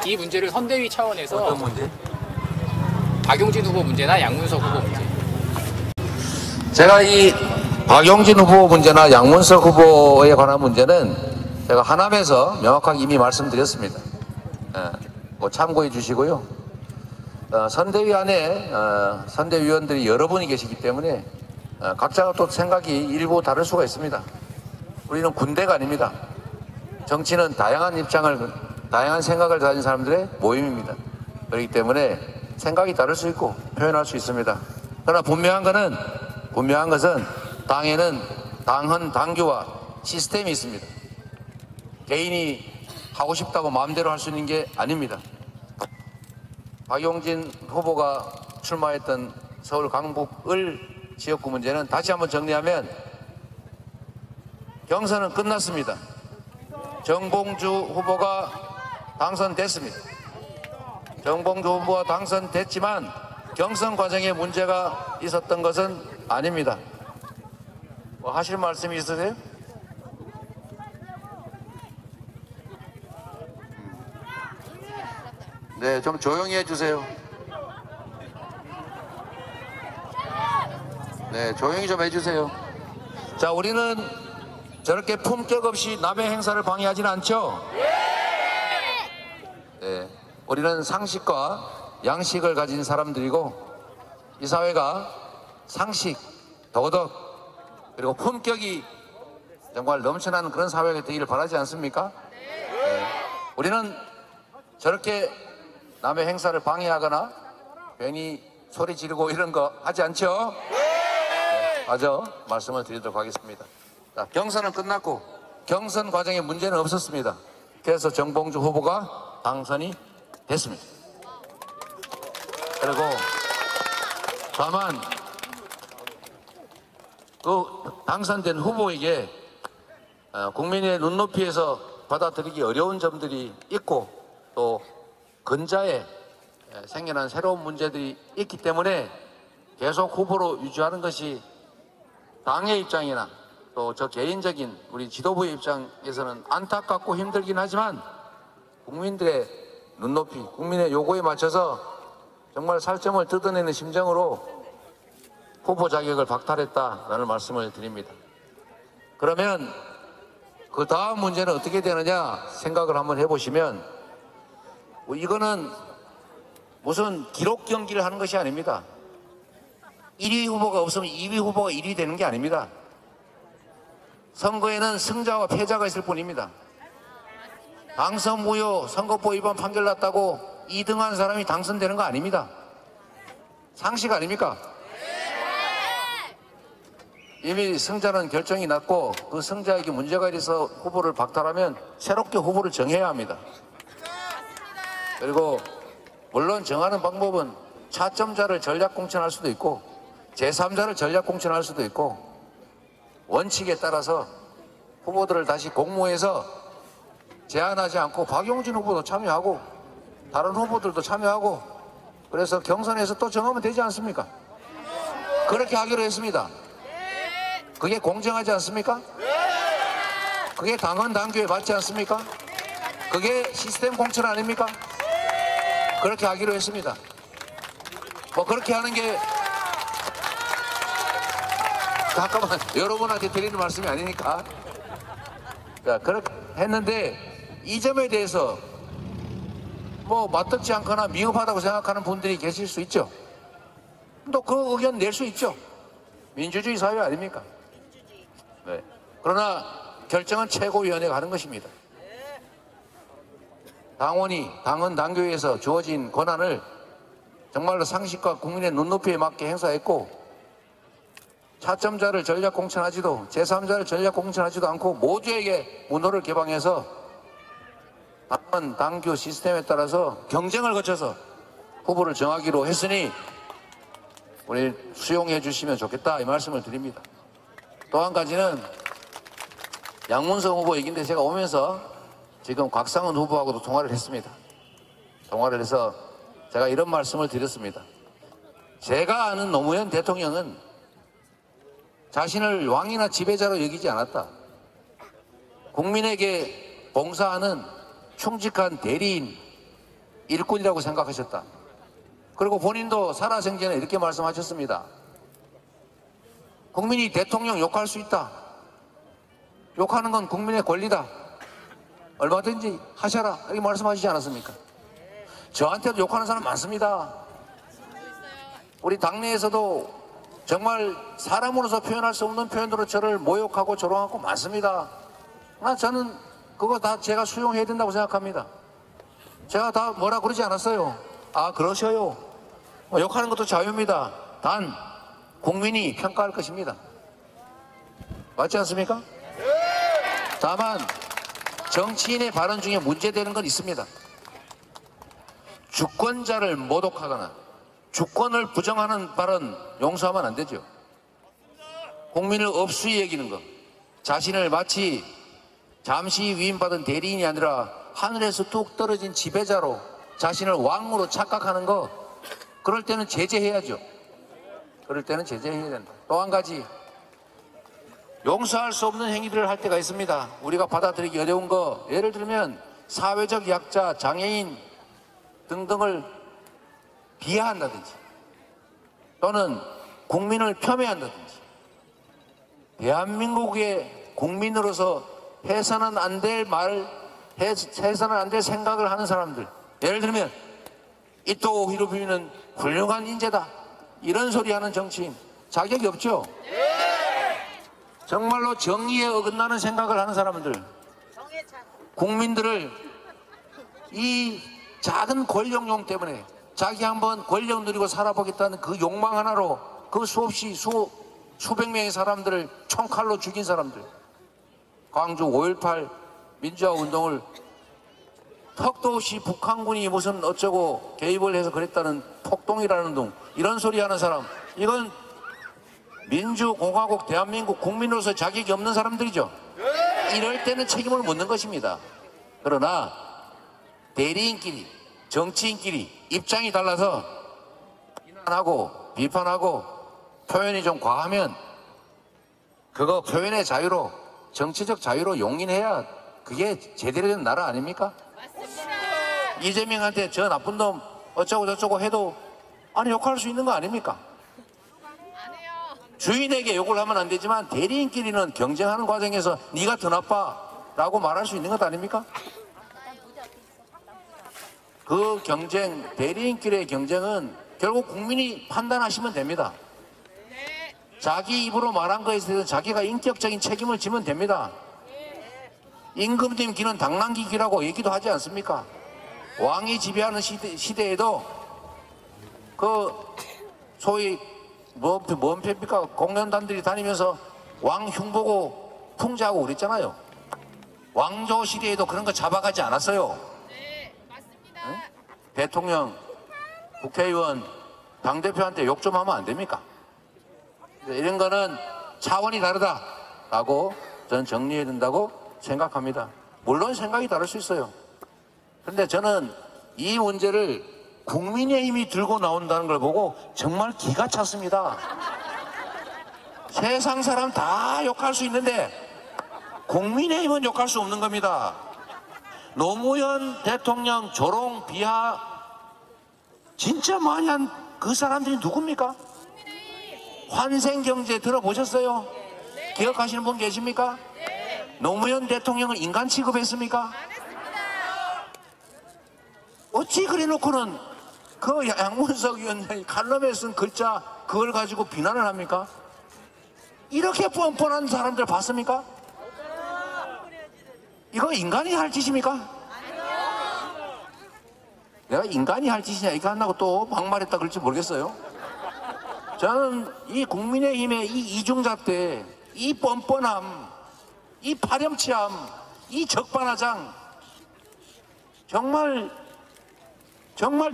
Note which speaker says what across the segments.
Speaker 1: 이 문제를 선대위 차원에서
Speaker 2: 어떤 문제?
Speaker 1: 박용진 후보 문제나 양문석 후보 문제.
Speaker 2: 제가 이 박용진 후보 문제나 양문석 후보에 관한 문제는 제가 하남에서 명확하게 이미 말씀드렸습니다. 뭐 참고해 주시고요. 선대위 안에 선대위원들이 여러 분이 계시기 때문에 각자가 또 생각이 일부 다를 수가 있습니다. 우리는 군대가 아닙니다. 정치는 다양한 입장을, 다양한 생각을 가진 사람들의 모임입니다. 그렇기 때문에 생각이 다를 수 있고 표현할 수 있습니다. 그러나 분명한 것은 당에는 당헌, 당규와 시스템이 있습니다. 개인이 하고 싶다고 마음대로 할 수 있는 게 아닙니다. 박용진 후보가 출마했던 서울 강북을 지역구 문제는 다시 한번 정리하면 경선은 끝났습니다. 정봉주 후보가 당선됐습니다. 정봉주 후보가 당선됐지만 경선 과정에 문제가 있었던 것은 아닙니다. 뭐 하실 말씀이 있으세요? 네, 좀 조용히 해주세요. 네, 조용히 좀 해주세요. 자, 우리는 저렇게 품격 없이 남의 행사를 방해하지는 않죠? 네, 우리는 상식과 양식을 가진 사람들이고 이 사회가 상식, 도덕, 그리고 품격이 정말 넘쳐나는 그런 사회가 되기를 바라지 않습니까? 네. 우리는 저렇게 남의 행사를 방해하거나 괜히 소리 지르고 이런 거 하지 않죠? 네, 마저 말씀을 드리도록 하겠습니다. 자, 경선은 끝났고 경선 과정에 문제는 없었습니다. 그래서 정봉주 후보가 당선이 됐습니다. 그리고 다만 그 당선된 후보에게 국민의 눈높이에서 받아들이기 어려운 점들이 있고 또 근자에 생겨난 새로운 문제들이 있기 때문에 계속 후보로 유지하는 것이 당의 입장이나 또 저 개인적인 우리 지도부의 입장에서는 안타깝고 힘들긴 하지만 국민들의 눈높이, 국민의 요구에 맞춰서 정말 살점을 뜯어내는 심정으로 후보 자격을 박탈했다라는 말씀을 드립니다. 그러면 그 다음 문제는 어떻게 되느냐 생각을 한번 해보시면 이거는 무슨 기록 경기를 하는 것이 아닙니다. 1위 후보가 없으면 2위 후보가 1위 되는 게 아닙니다. 선거에는 승자와 패자가 있을 뿐입니다. 당선 무효, 선거법 위반 판결 났다고 2등한 사람이 당선되는 거 아닙니다. 상식 아닙니까? 이미 승자는 결정이 났고 그 승자에게 문제가 있어서 후보를 박탈하면 새롭게 후보를 정해야 합니다. 그리고 물론 정하는 방법은 차점자를 전략 공천할 수도 있고 제3자를 전략 공천할 수도 있고 원칙에 따라서 후보들을 다시 공모해서 제한하지 않고 박용진 후보도 참여하고 다른 후보들도 참여하고 그래서 경선에서 또 정하면 되지 않습니까? 그렇게 하기로 했습니다. 그게 공정하지 않습니까? 그게 당헌 당규에 맞지 않습니까? 그게 시스템 공천 아닙니까? 그렇게 하기로 했습니다. 뭐 그렇게 하는 게 잠깐만 여러분한테 드리는 말씀이 아니니까. 자, 그렇게 했는데 이 점에 대해서 뭐 맞듣지 않거나 미흡하다고 생각하는 분들이 계실 수 있죠. 또 그 의견 낼 수 있죠. 민주주의 사회 아닙니까? 네. 그러나 결정은 최고위원회가 하는 것입니다. 당원이 당헌 당규에서 주어진 권한을 정말로 상식과 국민의 눈높이에 맞게 행사했고 차점자를 전략 공천하지도 제3자를 전략 공천하지도 않고 모두에게 문호를 개방해서 당헌 당규 시스템에 따라서 경쟁을 거쳐서 후보를 정하기로 했으니 우리 수용해 주시면 좋겠다 이 말씀을 드립니다. 또 한 가지는 양문석 후보 얘기인데 제가 오면서 지금 곽상은 후보하고도 통화를 했습니다. 통화를 해서 제가 이런 말씀을 드렸습니다. 제가 아는 노무현 대통령은 자신을 왕이나 지배자로 여기지 않았다. 국민에게 봉사하는 충직한 대리인, 일꾼이라고 생각하셨다. 그리고 본인도 살아생전에 이렇게 말씀하셨습니다. 국민이 대통령 욕할 수 있다. 욕하는 건 국민의 권리다. 얼마든지 하셔라. 이렇게 말씀하시지 않았습니까? 저한테도 욕하는 사람 많습니다. 우리 당내에서도 정말 사람으로서 표현할 수 없는 표현으로 저를 모욕하고 조롱하고 많습니다. 저는 그거 다 제가 수용해야 된다고 생각합니다. 제가 다 뭐라 그러지 않았어요. 아, 그러셔요. 욕하는 것도 자유입니다. 단 국민이 평가할 것입니다. 맞지 않습니까? 다만 정치인의 발언 중에 문제되는 건 있습니다. 주권자를 모독하거나 주권을 부정하는 발언 용서하면 안 되죠. 국민을 업수히 여기는 것, 자신을 마치 잠시 위임받은 대리인이 아니라 하늘에서 뚝 떨어진 지배자로 자신을 왕으로 착각하는 거, 그럴 때는 제재해야죠. 그럴 때는 제재해야 된다. 또 한 가지, 용서할 수 없는 행위들을 할 때가 있습니다. 우리가 받아들이기 어려운 거, 예를 들면 사회적 약자, 장애인 등등을 비하한다든지 또는 국민을 폄훼한다든지, 대한민국의 국민으로서 해서는 안 될 말, 해서는 안 될 생각을 하는 사람들, 예를 들면 이또 히로 비비는 훌륭한 인재다, 이런 소리 하는 정치인 자격이 없죠. 정말로 정의에 어긋나는 생각을 하는 사람들, 국민들을 이 작은 권력욕 때문에 자기 한번 권력 누리고 살아보겠다는 그 욕망 하나로 그 수없이 수백 명의 사람들을 총칼로 죽인 사람들, 광주 5.18 민주화 운동을 턱도 없이 북한군이 무슨 어쩌고 개입을 해서 그랬다는 폭동이라는 둥, 이런 소리 하는 사람, 이건 민주공화국 대한민국 국민으로서 자격이 없는 사람들이죠. 이럴 때는 책임을 묻는 것입니다. 그러나 대리인끼리, 정치인끼리 입장이 달라서 비난하고 비판하고 표현이 좀 과하면 그거 표현의 자유로, 정치적 자유로 용인해야 그게 제대로 된 나라 아닙니까? 맞습니다. 이재명한테 저 나쁜 놈 어쩌고 저쩌고 해도 아니 욕할 수 있는 거 아닙니까? 주인에게 욕을 하면 안 되지만 대리인끼리는 경쟁하는 과정에서 네가 더 나빠 라고 말할 수 있는 것 아닙니까? 그 경쟁, 대리인끼리의 경쟁은 결국 국민이 판단하시면 됩니다. 자기 입으로 말한 것에 대해서 자기가 인격적인 책임을 지면 됩니다. 임금님 귀는 당나귀 귀라고 얘기도 하지 않습니까? 왕이 지배하는 시대에도 그 소위 뭔 편입니까? 공연단들이 다니면서 왕 흉보고 풍자하고 그랬잖아요. 왕조 시대에도 그런 거 잡아가지 않았어요.
Speaker 3: 네, 맞습니다.
Speaker 2: 응? 대통령, 국회의원, 당대표한테 욕 좀 하면 안 됩니까? 이런 거는 차원이 다르다라고 저는 정리해야 된다고 생각합니다. 물론 생각이 다를 수 있어요. 그런데 저는 이 문제를 국민의힘이 들고 나온다는 걸 보고 정말 기가 찼습니다. 세상 사람 다 욕할 수 있는데 국민의힘은 욕할 수 없는 겁니다. 노무현 대통령 조롱 비하 진짜 많이 한 그 사람들이 누굽니까? 환생경제 들어보셨어요? 기억하시는 분 계십니까? 노무현 대통령을 인간 취급했습니까? 어찌 그래 놓고는 그 양문석 위원장이 칼럼에 쓴 글자 그걸 가지고 비난을 합니까? 이렇게 뻔뻔한 사람들 봤습니까? 이거 인간이 할 짓입니까? 내가 인간이 할 짓이냐 이거 한다고 또 막말했다 그럴지 모르겠어요. 저는 이 국민의힘의 이 이중잣대, 이 뻔뻔함, 이 파렴치함, 이 적반하장 정말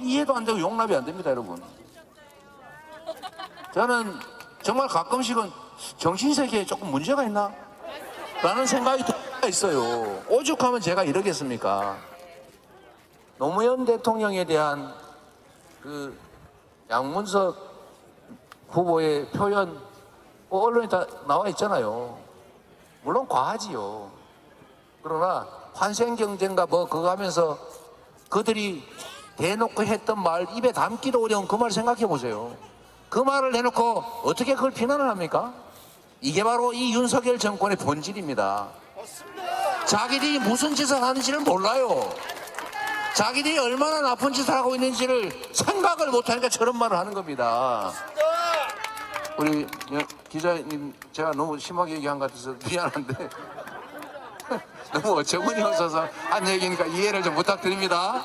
Speaker 2: 이해도 안 되고 용납이 안 됩니다, 여러분. 저는 정말 가끔씩은 정신세계에 조금 문제가 있나? 라는 생각이 들 때가 있어요. 오죽하면 제가 이러겠습니까? 노무현 대통령에 대한 그 양문석 후보의 표현, 언론에 다 나와 있잖아요. 물론 과하지요. 그러나 환생경제인가 뭐 그거 하면서 그들이 대놓고 했던 말 입에 담기도 어려운 그 말 생각해 보세요. 그 말을 해놓고 어떻게 그걸 비난을 합니까? 이게 바로 이 윤석열 정권의 본질입니다. 자기들이 무슨 짓을 하는지를 몰라요. 자기들이 얼마나 나쁜 짓을 하고 있는지를 생각을 못하니까 저런 말을 하는 겁니다. 우리 기자님, 제가 너무 심하게 얘기한 것 같아서 미안한데 너무 어처구니 없어서 한 얘기니까 이해를 좀 부탁드립니다.